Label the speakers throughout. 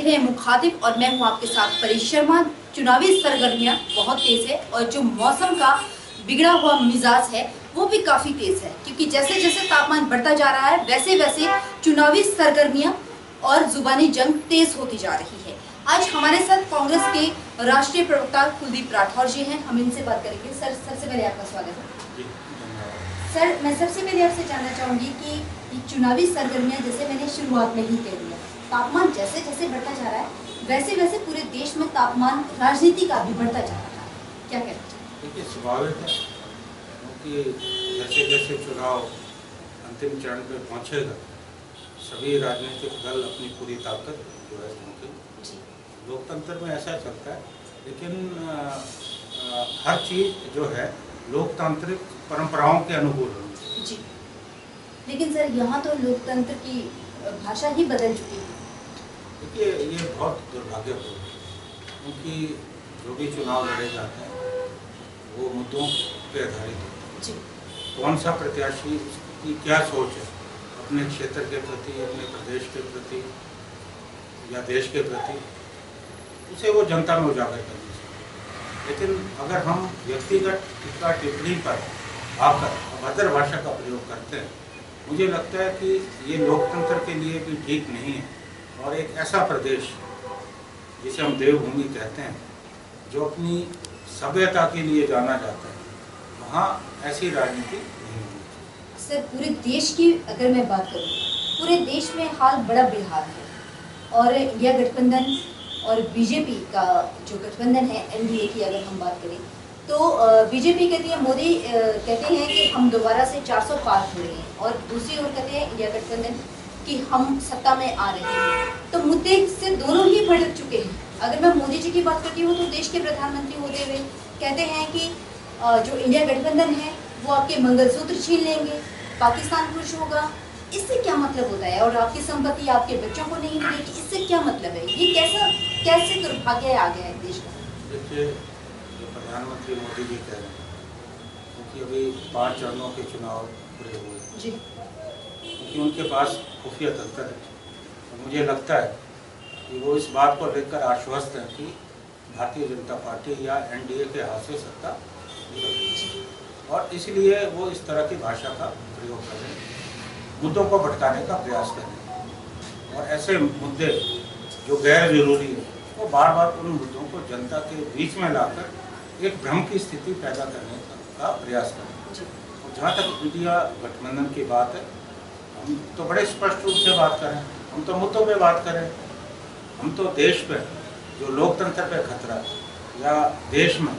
Speaker 1: देख रहे हैं मुखातिब और मैं हूं आपके साथ परी शर्मा। चुनावी सरगर्मियां बहुत तेज है और जो मौसम का बिगड़ा हुआ मिजाज है वो भी काफी तेज है, क्योंकि जैसे जैसे तापमान बढ़ता जा रहा है वैसे वैसे चुनावी सरगर्मियां और जुबानी जंग तेज होती जा रही है। आज हमारे साथ कांग्रेस के राष्ट्रीय प्रवक्ता कुलदीप राठौर जी हैं, हम इनसे बात करेंगे। सर, सबसे पहले आपका स्वागत है। सर, मैं सबसे पहले आपसे जानना चाहूंगी कि ये चुनावी सरगर्मियां, जैसे मैंने शुरुआत में ही कह दिया, तापमान जैसे जैसे बढ़ता जा रहा है वैसे वैसे पूरे देश में तापमान राजनीति का भी बढ़ता जा रहा है, क्या कहना चाहिए?
Speaker 2: देखिए, स्वाभाविक है, क्योंकि जैसे जैसे चुनाव अंतिम चरण पे पहुंचेगा सभी राजनीतिक दल अपनी पूरी ताकत जो है झोंकेंगे। लोकतंत्र में ऐसा चलता है, लेकिन हर चीज़ जो है लोकतांत्रिक परंपराओं के अनुकूल होनी
Speaker 1: जी। लेकिन सर, यहाँ तो लोकतंत्र की भाषा ही बदल चुकी है।
Speaker 2: देखिए, ये बहुत दुर्भाग्यपूर्ण है, क्योंकि जो भी चुनाव लड़े जाते हैं वो मुद्दों पे आधारित होते हैं। कौन सा प्रत्याशी, की क्या सोच है अपने क्षेत्र के प्रति, अपने प्रदेश के प्रति या देश के प्रति, उसे वो जनता में उजागर करनी चाहिए। लेकिन अगर हम व्यक्तिगत टीका टिप्पणी पर आकर अभद्र भाषा का प्रयोग करते हैं, मुझे लगता है कि ये लोकतंत्र के लिए भी ठीक नहीं है। और एक ऐसा प्रदेश जिसे हम देवभूमि कहते हैं, जो अपनी सभ्यता के लिए जाना जाता है, वहाँ ऐसी राजनीति नहीं होनी चाहिए।
Speaker 1: सर, पूरे देश की अगर मैं बात करूँ, पूरे देश में हाल बड़ा बेहाल है और इंडिया गठबंधन और बीजेपी का जो गठबंधन है, एनडीए की अगर हम बात करें तो बीजेपी कहती है, मोदी कहते हैं कि हम दोबारा से 400 पार हो रहे हैं, और दूसरी ओर कहते हैं इंडिया गठबंधन कि हम सत्ता में आ रहे हैं। तो मुद्दे से दोनों ही भड़क चुके हैं। अगर मैं मोदी जी की बात करती हूँ तो देश के प्रधानमंत्री होते हुए कहते हैं कि जो इंडिया गठबंधन है वो आपके मंगलसूत्र छीन लेंगे, पाकिस्तान खुश होगा। इससे क्या मतलब होता है? और आपकी संपत्ति आपके बच्चों को नहीं मिलेगी, इससे क्या मतलब है? ये कैसे दुर्भाग्य आ गया है देश का?
Speaker 2: देखिए, जो प्रधानमंत्री मोदी जी कह रहे हैं, क्योंकि अभी 5 चरणों के चुनाव पूरे हुए जी, क्योंकि उनके पास खुफिया तंत्र है। तो मुझे लगता है कि वो इस बात को लेकर आश्वस्त हैं कि भारतीय जनता पार्टी या एनडीए के हाथ से सत्ता निकलेगी, और इसलिए वो इस तरह की भाषा का प्रयोग कर रहे हैं, मुद्दों को भटकाने का प्रयास कर रहे हैं। और ऐसे मुद्दे जो गैर जरूरी है, वो बार बार उन मुद्दों को जनता के बीच में लाकर एक भ्रम की स्थिति पैदा करने का प्रयास कर रहे हैं। और जहाँ तक इंडिया गठबंधन की बात है, हम तो बड़े स्पष्ट रूप से बात करें, हम तो मुद्दों पे बात करें। हम तो देश पे जो लोकतंत्र पे खतरा है, या देश में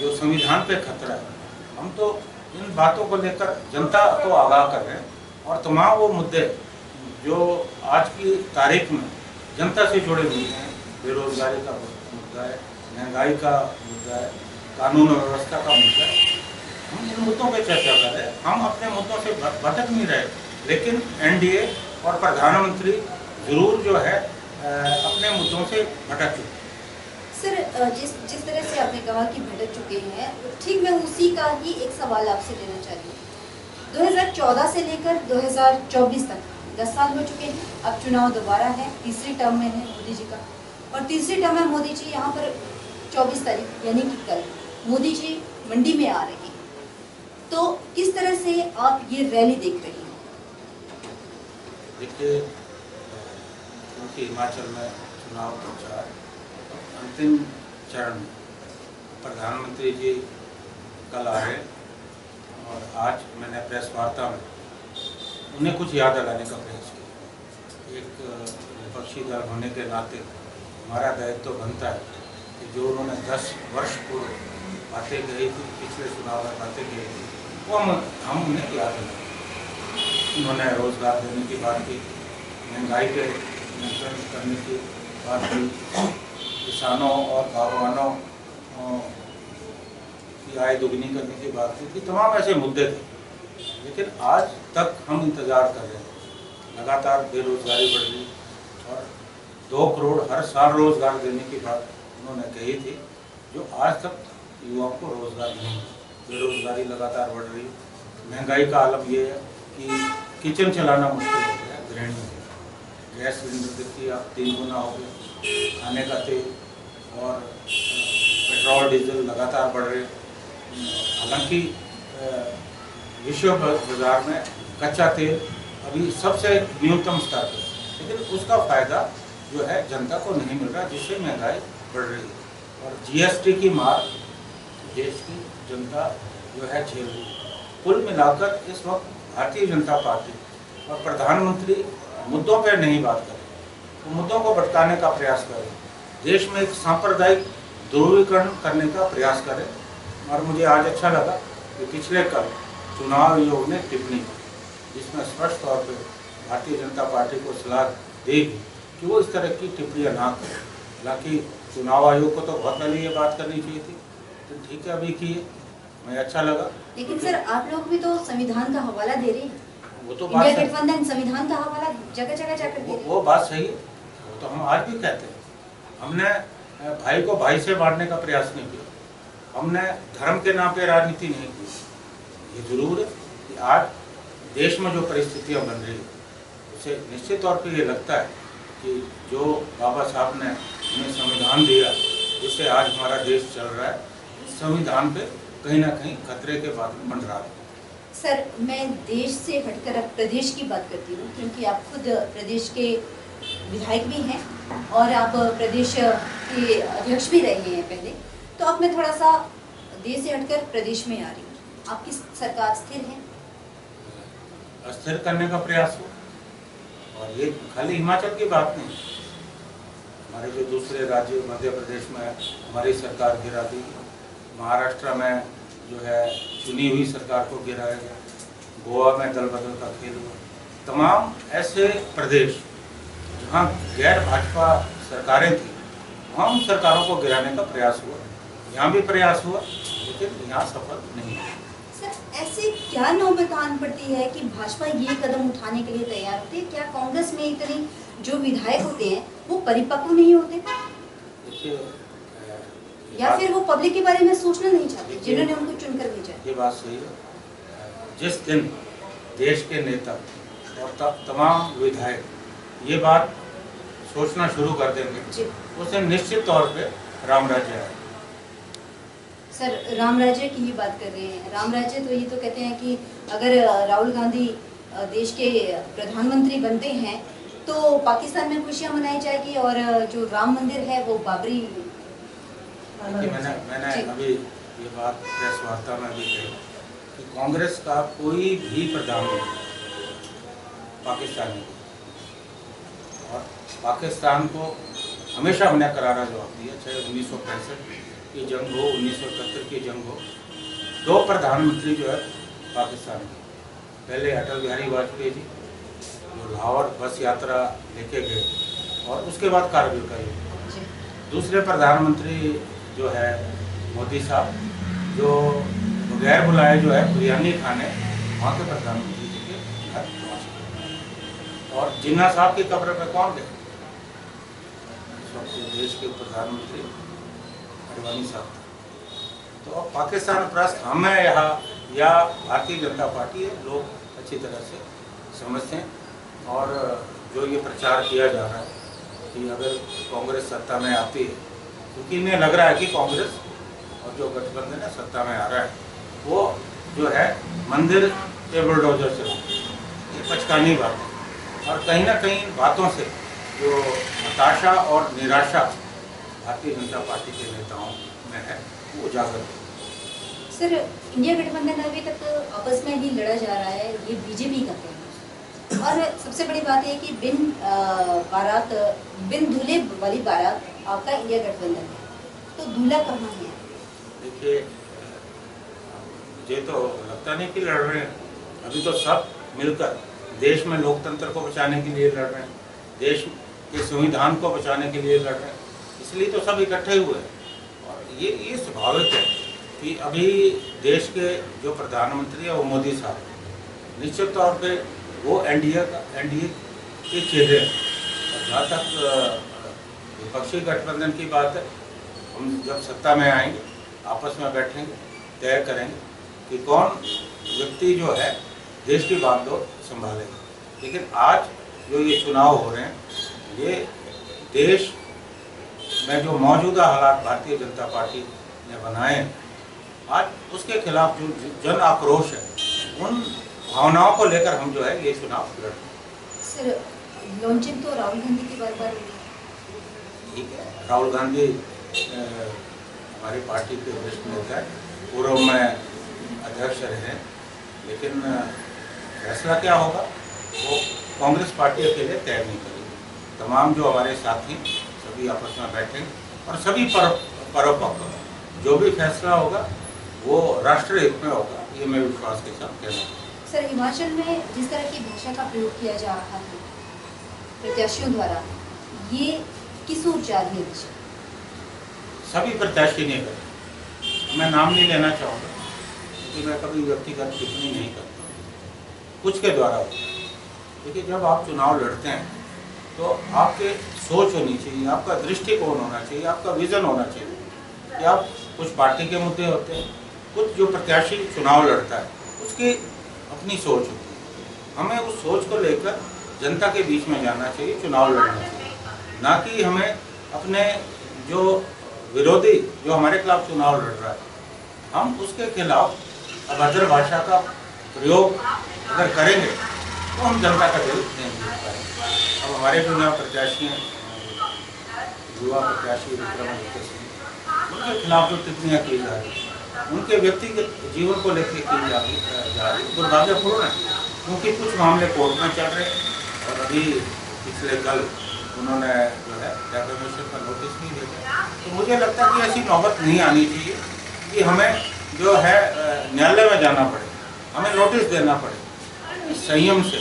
Speaker 2: जो संविधान पे खतरा है, हम तो इन बातों को लेकर जनता को आगाह कर रहे हैं। और तमाम वो मुद्दे जो आज की तारीख में जनता से जुड़े हुए हैं, बेरोजगारी का मुद्दा है, महंगाई का मुद्दा है, कानून व्यवस्था का मुद्दा है, हम इन मुद्दों पे चर्चा कर रहे हैं। हम अपने मुद्दों से भटक नहीं रहे, लेकिन एनडीए और प्रधानमंत्री जरूर जो है अपने मुद्दों से भटक चुके।
Speaker 1: सर, जिस तरह से आपने कहा कि भटक चुके हैं, ठीक मैं उसी का ही एक सवाल आपसे लेना चाहती हूँ। 2014 से लेकर 2024 तक 10 साल हो चुके हैं। अब चुनाव दोबारा है, तीसरी टर्म में है मोदी जी का, और तीसरी टर्म में मोदी जी यहाँ पर 24 तारीख यानी कि कल मोदी जी मंडी में आ रहे हैं। तो किस तरह से आप ये रैली देख रहे हैं?
Speaker 2: देखिए, क्योंकि हिमाचल में चुनाव प्रचार अंतिम चरण में, प्रधानमंत्री जी कल आ रहे हैं, और आज मैंने प्रेस वार्ता में उन्हें कुछ याद दिलाने का प्रयास किया। एक विपक्षी दल होने के नाते हमारा दायित्व तो बनता है कि जो उन्होंने 10 वर्ष पूर्व बातें कही थी, पिछले चुनाव में बातें कही थी, वो हम उन्हें याद दिलाएं। उन्होंने रोजगार देने की बात की, महंगाई के नियंत्रण करने की बात की, किसानों और बागवानों की आय दोगुनी करने की बात की। तमाम ऐसे मुद्दे थे, लेकिन आज तक हम इंतज़ार कर रहे हैं। लगातार बेरोजगारी बढ़ रही, और 2 करोड़ हर साल रोजगार देने की बात उन्होंने कही थी, जो आज तक युवाओं को रोजगार नहीं मिला। बेरोजगारी लगातार बढ़ रही, महंगाई का आलम ये है कि किचन चलाना मुश्किल हो गया गृहिणियों को। गैस सिलेंडर देखिए आप 3 गुना हो गया, खाने का तेल और पेट्रोल डीजल लगातार बढ़ रहे। हालांकि विश्व बाजार में कच्चा तेल अभी सबसे न्यूनतम स्तर पर, लेकिन उसका फ़ायदा जो है जनता को नहीं मिल रहा, जिससे महंगाई बढ़ रही है। और जीएसटी की मार देश की जनता जो है झेल रही है। कुल मिलाकर इस वक्त भारतीय जनता पार्टी और प्रधानमंत्री मुद्दों पर नहीं बात करें, तो मुद्दों को भटकाने का प्रयास करें, देश में एक सांप्रदायिक ध्रुवीकरण करने का प्रयास करें। और मुझे आज अच्छा लगा कि पिछले कल चुनाव आयोग ने टिप्पणी की, जिसमें स्पष्ट तौर पर भारतीय जनता पार्टी को सलाह देगी कि वो इस तरह की टिप्पणियाँ ना करें। हालांकि चुनाव आयोग को तो बहुत पहले ये बात करनी चाहिए थी, तो ठीक है अभी की है, मुझे अच्छा लगा।
Speaker 1: लेकिन सर आप लोग भी तो संविधान का हवाला दे रहे हैं।
Speaker 2: वो तो
Speaker 1: इंडिया गठबंधन संविधान का हवाला जगह जगह जाकर दे रहे हैं।
Speaker 2: वो बात सही है, वो तो हम आज भी कहते हैं। हमने भाई को भाई से बांटने का प्रयास नहीं किया, हमने धर्म के नाम पे राजनीति नहीं की। ये जरूर है कि आज देश में जो परिस्थितियाँ बन रही है, उसे निश्चित तौर पे ये लगता है कि जो बाबा साहब ने हमें संविधान दिया, जिससे आज हमारा देश चल रहा है, उस संविधान पे कहीं ना कहीं खतरे के बादल मंडरा रहे हैं।
Speaker 1: सर मैं देश से हटकर अब प्रदेश की बात करती हूँ, क्योंकि आप खुद प्रदेश के विधायक भी हैं और आप प्रदेश के अध्यक्ष भी रहे हैं पहले, तो अब मैं थोड़ा सा देश से हटकर प्रदेश में आ रही हूँ। आपकी सरकार स्थिर है?
Speaker 2: अस्थिर करने का प्रयास हो, और ये खाली हिमाचल की बात नहीं, हमारे जो दूसरे राज्य मध्य प्रदेश में हमारी सरकार गिरा दी, महाराष्ट्र में जो है चुनी हुई सरकार को गिराया गया, गोवा में दल बदल का खेल हुआ। तमाम ऐसे प्रदेश जहाँ गैर भाजपा सरकारें थी, वहाँ उन सरकारों को गिराने का प्रयास हुआ। यहाँ भी प्रयास हुआ, लेकिन यहाँ सफल नहीं हुआ।
Speaker 1: सर ऐसे क्या नौबत आन पड़ती है कि भाजपा ये कदम उठाने के लिए तैयार होती है? क्या कांग्रेस में इतने जो विधायक होते हैं वो परिपक्व नहीं होते, या फिर वो पब्लिक के बारे में सोचना नहीं चाहते जिन्होंने उनको चुनकर भेजा?
Speaker 2: ये बात सही है। जिस दिन देश के नेता और तमाम विधायक ये बात सोचना शुरू कर देंगे, उस दिन निश्चित तौर पे राम राज्य आएगा।
Speaker 1: सर राम राज्य की ही बात कर रहे हैं। राम राज्य तो ये तो कहते हैं कि अगर राहुल गांधी देश के प्रधानमंत्री बनते हैं तो पाकिस्तान में खुशियां मनाई जाएगी, और जो राम मंदिर है वो बाबरी।
Speaker 2: मैंने अभी ये बात प्रेस वार्ता में भी कही कि कांग्रेस का कोई भी प्रधानमंत्री पाकिस्तानी और पाकिस्तान को हमेशा हमने करारा जवाब दिया, चाहे 1965 की जंग हो, 1971 की जंग हो। 2 प्रधानमंत्री जो है पाकिस्तान के, पहले अटल बिहारी वाजपेयी जी जो लाहौर बस यात्रा लेके गए, और उसके बाद कारगिल का युद्ध। दूसरे प्रधानमंत्री जो है मोदी साहब, जो बगैर बुलाए जो है बिरयानी खाने वहाँ के प्रधानमंत्री जी के घर पहुँचे। और जिन्ना साहब की कब्र पे कौन गए? देश के प्रधानमंत्री अडवाणी साहब। तो अब पाकिस्तान प्रस्त हम है यहाँ या भारतीय जनता पार्टी है, लोग अच्छी तरह से समझते हैं। और जो ये प्रचार किया जा रहा है कि अगर कांग्रेस सत्ता में आती है, क्योंकि इन्हें लग रहा है कि कांग्रेस और जो गठबंधन है सत्ता में आ रहा है, वो जो है मंदिर के बुलडोजर से, ये पचकानी बात है। और कहीं ना कहीं इन बातों से जो हताशा और निराशा भारतीय जनता पार्टी के नेताओं में है, वो उजागर है।
Speaker 1: सर इंडिया गठबंधन अभी तक आपस में ही लड़ा जा रहा है, ये बीजेपी का कहना है। और सबसे बड़ी बात है कि बिन दूल्हे वाली बारात आपका इंडिया गठबंधन है, तो दूल्हा कहाँ है?
Speaker 2: देखिए, मुझे तो लगता नहीं कि लड़ रहे हैं। अभी तो सब मिलकर देश में लोकतंत्र को बचाने के लिए लड़ रहे हैं, देश के संविधान को बचाने के लिए लड़ रहे हैं, इसलिए तो सब इकट्ठे हुए हैं। और ये स्वाभाविक है कि अभी देश के जो प्रधानमंत्री है वो मोदी साहब, निश्चित तौर पे वो एनडीए के चेहरे हैं। और जहाँ तक विपक्षी गठबंधन की बात है, हम जब सत्ता में आएंगे आपस में बैठेंगे, तय करेंगे कि कौन व्यक्ति जो है देश की बागडोर संभालेगा। लेकिन आज जो ये चुनाव हो रहे हैं, ये देश में जो मौजूदा हालात भारतीय जनता पार्टी ने बनाए, आज उसके खिलाफ जो जन आक्रोश है, उन भावनाओं को लेकर हम जो है ये चुनाव लड़ रहे हैं।
Speaker 1: सर लॉन्चिंग तो राहुल गांधी की बार बार हुई,
Speaker 2: ठीक है, राहुल गांधी हमारी पार्टी के वरिष्ठ नेता है, पूर्व में अध्यक्ष रहे, लेकिन फैसला क्या होगा वो कांग्रेस पार्टी अकेले तय नहीं करेगी। तमाम जो हमारे साथी सभी आपस में बैठेंगे और सभी परोपक्ष जो भी फैसला होगा वो राष्ट्र हित में होगा, ये मैं विश्वास के साथ कहना हूँ।
Speaker 1: सर हिमाचल में जिस तरह की भाषा का प्रयोग किया जा रहा है प्रत्याशियों द्वारा, ये किस ओर जा रही है दिशा?
Speaker 2: सभी प्रत्याशी नहीं करते, मैं नाम नहीं लेना चाहूँगा क्योंकि मैं कभी व्यक्तिगत टिप्पणी नहीं करता, कुछ के द्वारा होता है। देखिए, जब आप चुनाव लड़ते हैं तो आपके सोच होनी चाहिए, आपका दृष्टिकोण होना चाहिए, आपका विजन होना चाहिए कि आप कुछ पार्टी के मुद्दे होते हैं, कुछ जो प्रत्याशी चुनाव लड़ता है उसकी अपनी सोच होती है। हमें उस सोच को लेकर जनता के बीच में जाना चाहिए, चुनाव लड़ना चाहिए, ना कि हमें अपने जो विरोधी जो हमारे खिलाफ चुनाव लड़ रहा है, हम उसके खिलाफ अभद्र भाषा का प्रयोग अगर करेंगे तो हम जनता का दिल नहीं जीत पाएंगे। अब हमारे जो नया प्रत्याशी हैं, युवा प्रत्याशी विक्रमादित्य सिंह, उनके खिलाफ जो टिप्पणियाँ की जा रही हैं, उनके व्यक्तिगत जीवन को लेकर की जा रही दुर्भाग्यपूर्ण है, क्योंकि कुछ मामले कोर्ट में चल रहे हैं और अभी पिछले कल उन्होंने जो है डेफेमेशन का नोटिस नहीं भेजा। तो मुझे लगता है कि ऐसी नौबत नहीं आनी चाहिए कि हमें जो है न्यायालय में जाना पड़े, हमें नोटिस देना पड़े। संयम से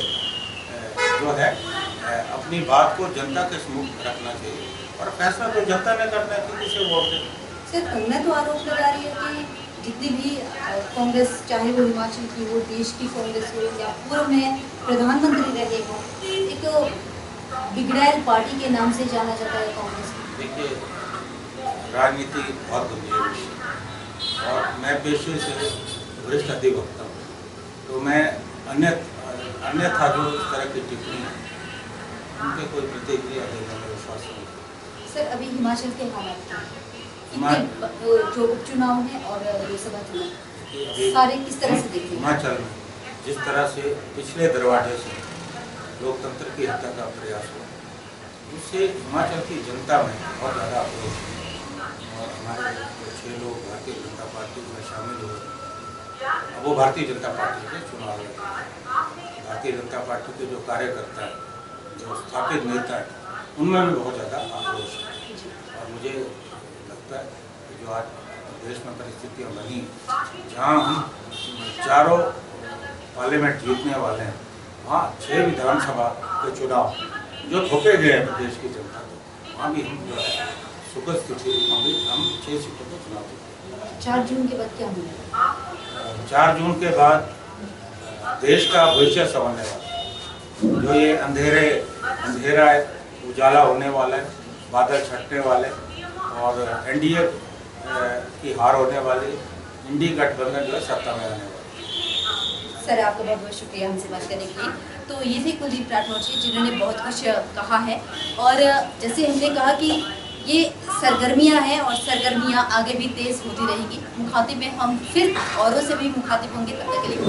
Speaker 2: जो है अपनी बात को जनता के सम्मुख रखना चाहिए और फैसला तो जनता ने करना है कि किसे वोट दें।
Speaker 1: सर कंगना तो आरोप लगा रही है कि जितनी भी कांग्रेस, चाहे वो हिमाचल की हो, देश की कांग्रेस हो या पूर्व में प्रधानमंत्री रहे हो, एक बिगड़ैल पार्टी के नाम से जाना जाता है कांग्रेस।
Speaker 2: देखिए, राजनीति बहुत गंभीर विषय और मैं पेशे से वरिष्ठ अधिवक्ता हूँ, तो मैं अन्यथा जो इस तरह की टिप्पणी है उनके कोई प्रतिक्रिया देने में विश्वास नहीं।
Speaker 1: सर अभी हिमाचल के हालात जो उपचुनाव हैं और लोकसभा चुनाव सारे किस तरह से देखते हैं?
Speaker 2: हिमाचल में जिस तरह से पिछले दरवाजे से लोकतंत्र की हत्या का प्रयास हुआ, उससे हिमाचल की जनता में बहुत ज़्यादा आक्रोश है और हमारे जो 6 लोग भारतीय जनता पार्टी में शामिल हुए, अब वो भारतीय जनता पार्टी के चुनाव लड़े। भारतीय जनता पार्टी के जो कार्यकर्ता हैं, जो स्थापित नेता हैं, उनमें भी बहुत ज़्यादा आक्रोश है और मुझे लगता है कि जो आज देश में परिस्थितियाँ बनी, जहाँ हम चारों पार्लियामेंट जीतने वाले हैं, वहाँ 6 विधानसभा के चुनाव जो थोपे गए हैं प्रदेश की जनता को, वहाँ भी हम जो है सुखद स्थिति हम 6 सीटों पर चुनाव जीते।
Speaker 1: 4 जून के बाद क्या होगा?
Speaker 2: 4 जून के बाद देश का भविष्य संवरने वाला, जो ये अंधेरा है, उजाला होने वाला है, बादल छटने वाले और एनडीए की हार होने वाली, इंडी गठबंधन जो है सत्ता में आने वाली।
Speaker 1: सर आपका बहुत बहुत शुक्रिया हमसे बात करने के लिए। तो ये थे कुलदीप राठौर जी, जिन्होंने बहुत कुछ कहा है और जैसे हमने कहा कि ये सरगर्मियां हैं और सरगर्मियां आगे भी तेज होती रहेगी। मुखातिब में हम फिर औरों से भी मुखातिब होंगे, तब तक के लिए